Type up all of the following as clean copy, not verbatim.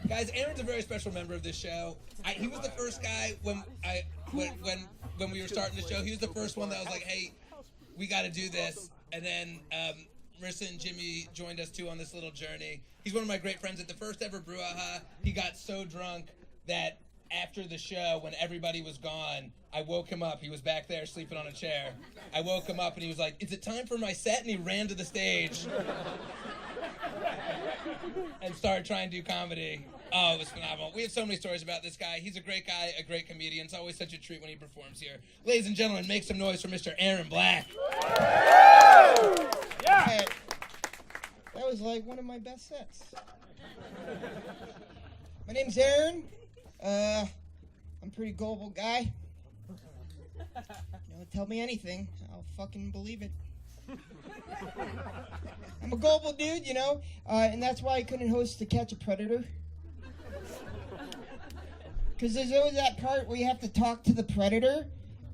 Guys, Aaron's a very special member of this show. He was the first guy when we were starting the show. He was the first one that was like, "Hey, we got to do this." And then Marissa and Jimmy joined us too on this little journey. He's one of my great friends. At the first ever Brew, HaHa, he got so drunk that after the show, when everybody was gone, I woke him up. He was back there sleeping on a chair. I woke him up and he was like, "Is it time for my set?" And he ran to the stage and started trying to do comedy. Oh, it was phenomenal. We have so many stories about this guy. He's a great guy, a great comedian. It's always such a treat when he performs here. Ladies and gentlemen, make some noise for Mr. Aaron Black. Yeah. Hey, that was like one of my best sets. My name's Aaron. I'm a pretty gullible guy. Tell me anything, I'll fucking believe it. I'm a gullible dude, and that's why I couldn't host To Catch a Predator. Because there's always that part where you have to talk to the predator,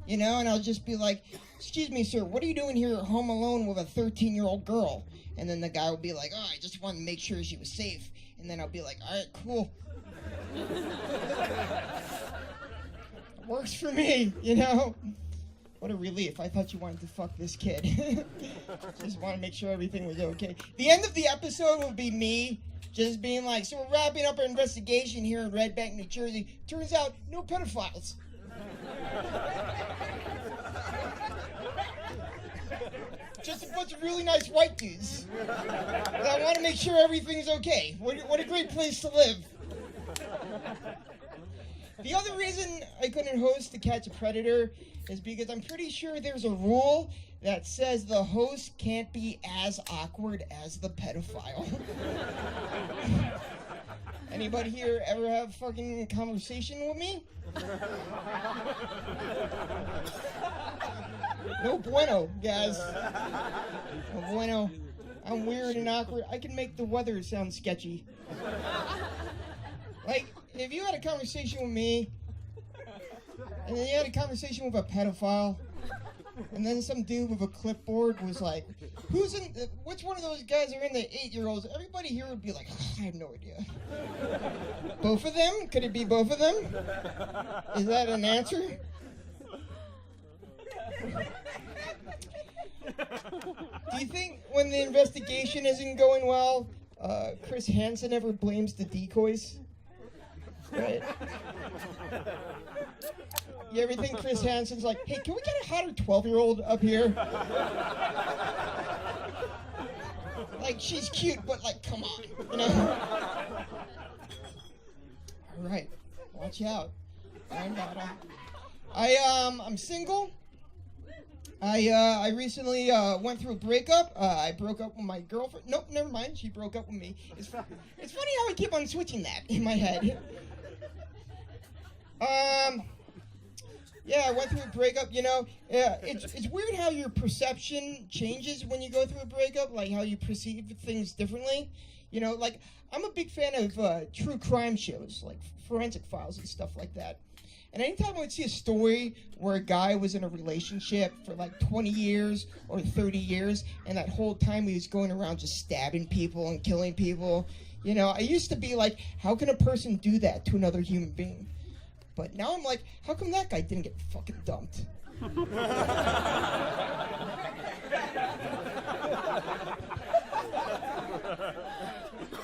and I'll just be like, "Excuse me, sir, what are you doing here at home alone with a 13-year-old girl?" And then the guy will be like, "Oh, I just wanted to make sure she was safe." And then I'll be like, "All right, cool." Works for me, What a relief. I thought you wanted to fuck this kid. Just want to make sure everything was okay. The end of the episode will be me just being like, "So we're wrapping up our investigation here in Red Bank, New Jersey. Turns out, no pedophiles." Just a bunch of really nice white dudes. But I want to make sure everything's okay. What a great place to live. The other reason I couldn't host To Catch a Predator is because I'm pretty sure there's a rule that says the host can't be as awkward as the pedophile. Anybody here ever have fucking conversation with me? No bueno, guys. No bueno. I'm weird and awkward. I can make the weather sound sketchy. Like, if you had a conversation with me, and then you had a conversation with a pedophile, and then some dude with a clipboard was like, which one of those guys are in the 8-year-olds? Everybody here would be like, "I have no idea." Both of them? Could it be both of them? Is that an answer? Do you think when the investigation isn't going well, Chris Hansen ever blames the decoys? Right? You ever think Chris Hansen's like, "Hey, can we get a hotter 12-year-old up here?" Like, she's cute, but like, come on, All right, watch out. I'm single. I recently went through a breakup. I broke up with my girlfriend. Nope, never mind. She broke up with me. It's funny how I keep on switching that in my head. Yeah, I went through a breakup, it's weird how your perception changes when you go through a breakup, like how you perceive things differently. Like, I'm a big fan of true crime shows, like Forensic Files and stuff like that. And anytime I would see a story where a guy was in a relationship for like 20 years or 30 years, and that whole time he was going around just stabbing people and killing people, I used to be like, how can a person do that to another human being? But now I'm like, how come that guy didn't get fucking dumped?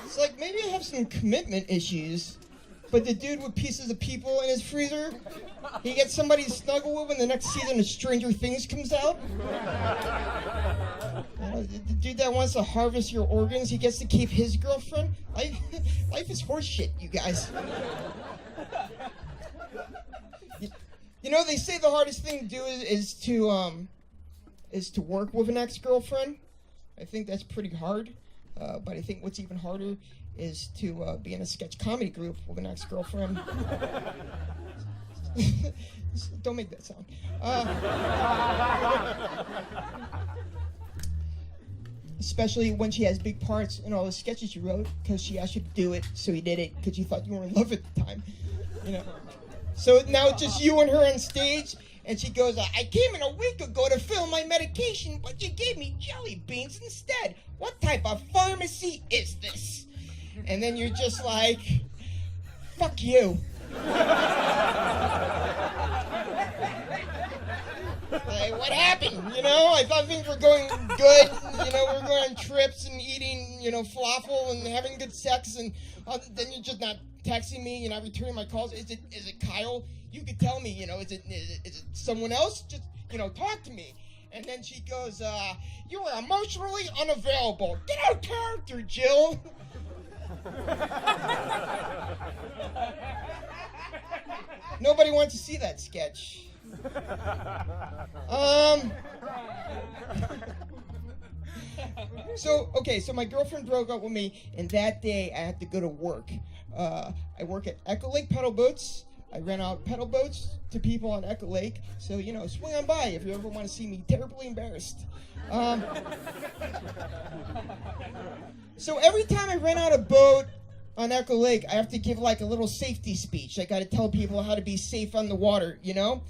It's like, maybe I have some commitment issues, but the dude with pieces of people in his freezer, he gets somebody to snuggle with when the next season of Stranger Things comes out. The dude that wants to harvest your organs, he gets to keep his girlfriend. Life is horseshit, you guys. They say the hardest thing to do is to work with an ex-girlfriend. I think that's pretty hard. But I think what's even harder is to be in a sketch comedy group with an ex-girlfriend. Don't make that sound. Especially when she has big parts in all the sketches you wrote, because she asked you to do it, so you did it because you thought you were in love at the time. So now it's just you and her on stage, and she goes, "I came in a week ago to fill my medication, but you gave me jelly beans instead. What type of pharmacy is this?" And then you're just like, fuck you. Like, what happened? You know, I thought things were going good. You know, we were going on trips and eating, you know, falafel and having good sex, and then you're just not texting me. You're not returning my calls. Is it Kyle? You could tell me. You know, is it someone else? Just, you know, talk to me. And then she goes, you are emotionally unavailable. Get out of character, Jill. Nobody wants to see that sketch. So my girlfriend broke up with me, and that day I had to go to work. I work at Echo Lake Pedal Boats. I rent out pedal boats to people on Echo Lake. So, you know, swing on by if you ever want to see me terribly embarrassed. So every time I rent out a boat on Echo Lake, I have to give like a little safety speech. I got to tell people how to be safe on the water, you know?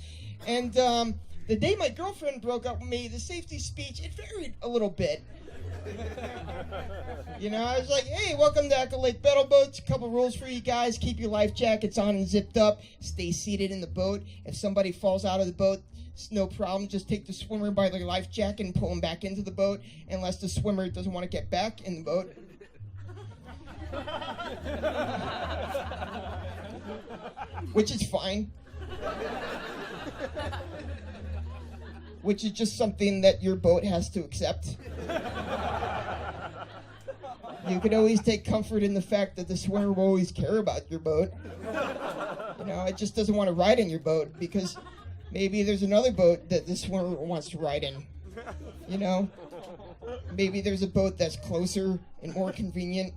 And the day my girlfriend broke up with me, the safety speech, it varied a little bit. You know, I was like, hey, welcome to Echo Lake Pedal Boats. A couple rules for you guys. Keep your life jackets on and zipped up. Stay seated in the boat. If somebody falls out of the boat, it's no problem. Just take the swimmer by their life jacket and pull them back into the boat, unless the swimmer doesn't want to get back in the boat. Which is fine. Which is just something that your boat has to accept. You can always take comfort in the fact that the swimmer will always care about your boat. You know, it just doesn't want to ride in your boat because maybe there's another boat that the swimmer wants to ride in. You know? Maybe there's a boat that's closer and more convenient.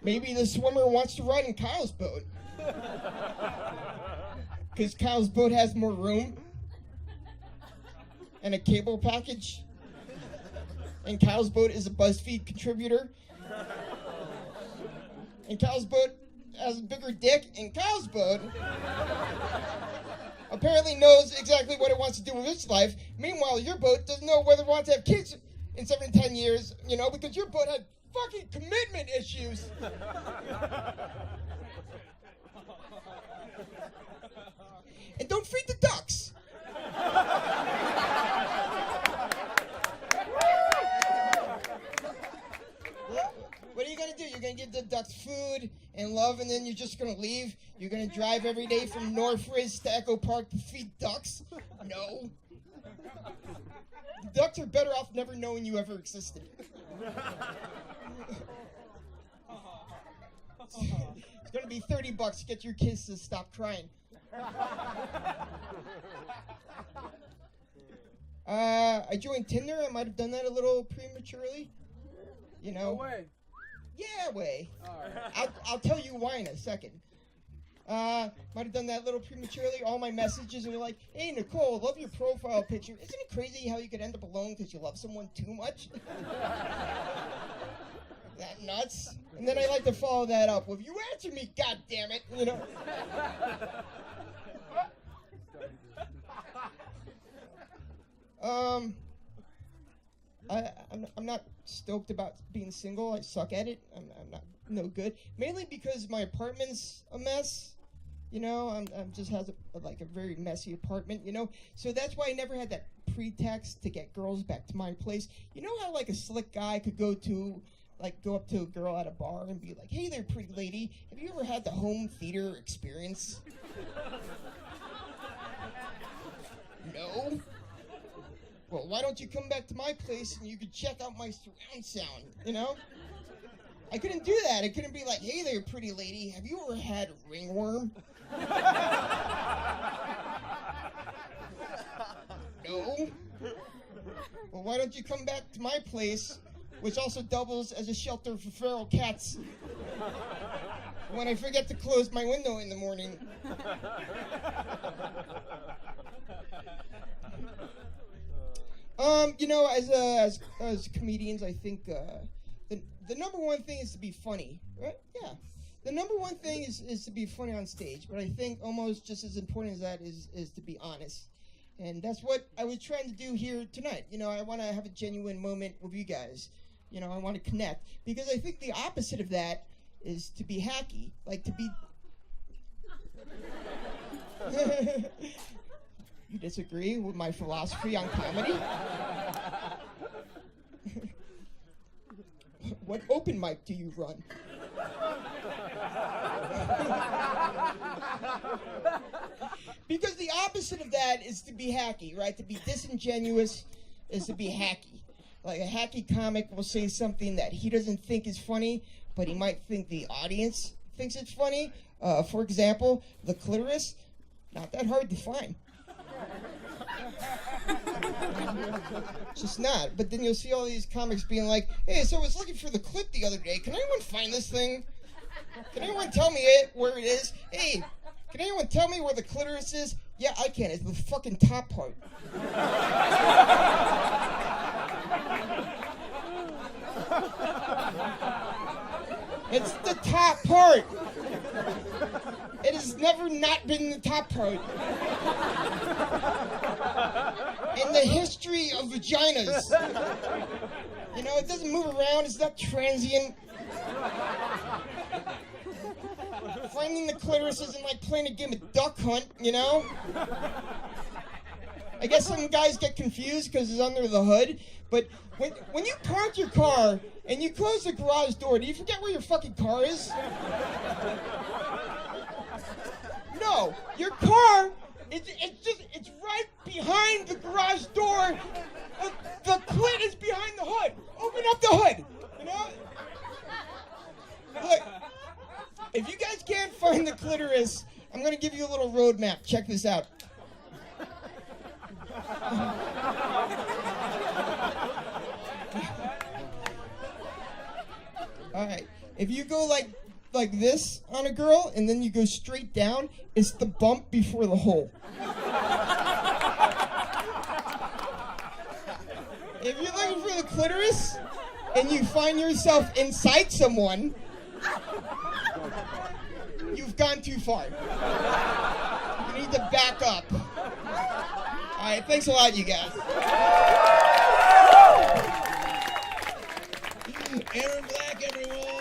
Maybe the swimmer wants to ride in Kyle's boat. Because Kyle's boat has more room and a cable package. And Kyle's boat is a BuzzFeed contributor. And Kyle's boat has a bigger dick. And Kyle's boat apparently knows exactly what it wants to do with its life. Meanwhile, your boat doesn't know whether it wants to have kids in 7 to 10 years, you know, because your boat had fucking commitment issues. And don't feed the ducks. What are you going to do? You're going to give the ducks food and love, and then you're just going to leave? You're going to drive every day from North Ridge to Echo Park to feed ducks? No. The ducks are better off never knowing you ever existed. It's going to be $30 to get your kids to stop crying. I joined Tinder. I might have done that a little prematurely. You know. No way. Yeah, way. Right. I'll tell you why in a second. Might have done that a little prematurely. All my messages are like, hey, Nicole, love your profile picture. Isn't it crazy how you could end up alone because you love someone too much? That nuts? And then I like to follow that up with, you answer me, goddammit, you know? I'm not stoked about being single. I suck at it. I'm not no good. Mainly because my apartment's a mess. You know, I'm just has a very messy apartment. You know, so that's why I never had that pretext to get girls back to my place. You know how like a slick guy could go up to a girl at a bar and be like, hey there, pretty lady. Have you ever had the home theater experience? No. Well, why don't you come back to my place and you could check out my surround sound, you know? I couldn't do that. I couldn't be like, hey there, pretty lady. Have you ever had ringworm? No. Well, why don't you come back to my place, which also doubles as a shelter for feral cats, when I forget to close my window in the morning? You know, as comedians, I think the number one thing is to be funny, right? Yeah. The number one thing is to be funny on stage, but I think almost just as important as that is to be honest. And that's what I was trying to do here tonight. You know, I want to have a genuine moment with you guys. You know, I want to connect. Because I think the opposite of that is to be hacky. Like to be... You disagree with my philosophy on comedy? What open mic do you run? Because the opposite of that is to be hacky, right? To be disingenuous is to be hacky. Like a hacky comic will say something that he doesn't think is funny, but he might think the audience thinks it's funny. For example, the clitoris, not that hard to find. It's just not. But then you'll see all these comics being like, hey, so I was looking for the clit the other day. Can anyone find this thing? Can anyone tell me where it is? Hey, can anyone tell me where the clitoris is? Yeah, I can. It's the fucking top part. It's the top part. It has never not been the top part. In the history of vaginas. You know, it doesn't move around. It's not transient. Finding the clitoris isn't like playing a game of duck hunt, you know? I guess some guys get confused because it's under the hood, but when you park your car and you close the garage door, do you forget where your fucking car is? No, your car, it's right behind the garage door. The clit is behind the hood. Open up the hood, you know? Look, if you guys can't find the clitoris, I'm going to give you a little roadmap. Check this out. All right. If you go like this on a girl and then you go straight down, it's the bump before the hole. If you're looking for the clitoris and you find yourself inside someone, you've gone too far. You need to back up. All right, thanks a lot, you guys. Aaron Black, everyone.